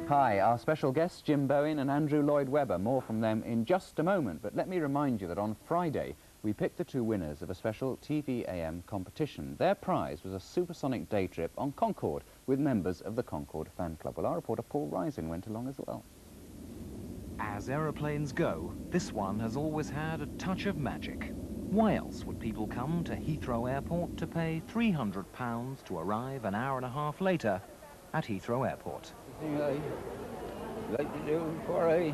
Hi, our special guests Jim Bowen and Andrew Lloyd Webber. More from them in just a moment, but let me remind you that on Friday we picked the two winners of a special TV-AM competition. Their prize was a supersonic day trip on Concorde with members of the Concorde fan club. Well, our reporter Paul Rising went along as well. As aeroplanes go, this one has always had a touch of magic. Why else would people come to Heathrow Airport to pay £300 to arrive an hour and a half later at Heathrow Airport? I'd like to do before I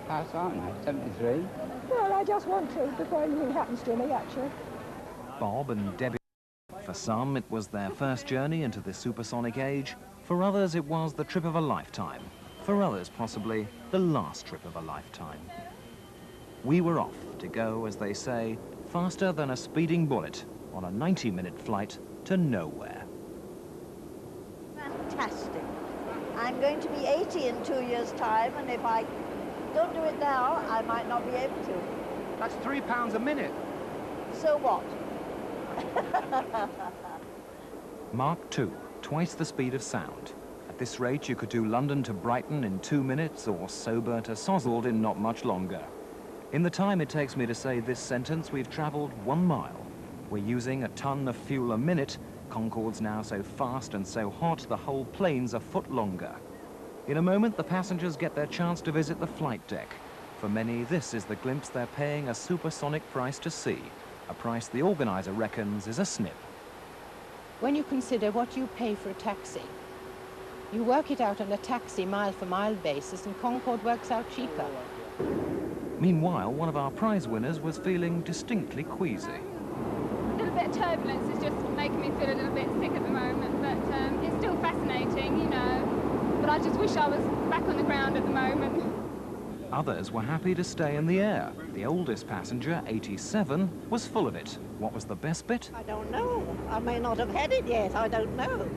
pass on at 73. Well, I just want to before anything happens to me, actually. Bob and Debbie. For some, it was their first journey into the supersonic age. For others, it was the trip of a lifetime. For others, possibly the last trip of a lifetime. We were off to go, as they say, faster than a speeding bullet on a 90-minute flight to nowhere. Fantastic. I'm going to be 80 in 2 years' time, and if I don't do it now, I might not be able to. That's £3 a minute. So what? Mark II, twice the speed of sound. At this rate, you could do London to Brighton in 2 minutes or Sober to Sozzled in not much longer. In the time it takes me to say this sentence, we've travelled 1 mile. We're using a ton of fuel a minute. Concorde's now so fast and so hot, the whole plane's a foot longer. In a moment, the passengers get their chance to visit the flight deck. For many, this is the glimpse they're paying a supersonic price to see, a price the organiser reckons is a snip. When you consider what you pay for a taxi, you work it out on a taxi mile-for-mile basis, and Concorde works out cheaper. Meanwhile, one of our prize winners was feeling distinctly queasy. A little bit of turbulence is just making me feel a little bit sick at the moment, but it's still fascinating, you know. But I just wish I was back on the ground at the moment. Others were happy to stay in the air. The oldest passenger, 87, was full of it. What was the best bit? I don't know. I may not have had it yet. I don't know.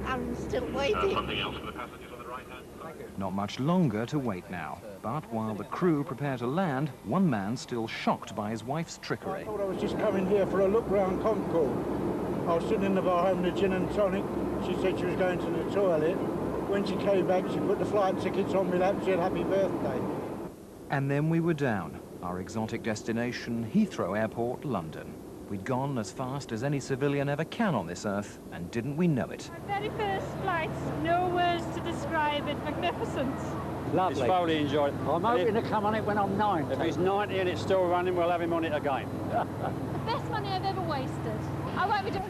I'm still waiting. Something else for the passengers on the right-hand side. Not much longer to wait now. But while the crew prepare to land, one man still shocked by his wife's trickery. I thought I was just coming here for a look round Concorde. I was sitting in the bar having a gin and tonic. She said she was going to the toilet. When she came back, she put the flight tickets on my lap. She said, "Happy birthday." And then we were down. Our exotic destination, Heathrow Airport, London. We'd gone as fast as any civilian ever can on this earth, and didn't we know it? My very first flight, no words to describe it, magnificent. Lovely. It's thoroughly enjoyed. I'm hoping to come on it when I'm 90. If he's 90 and it's still running, we'll have him on it again. The best money I've ever wasted. I won't be doing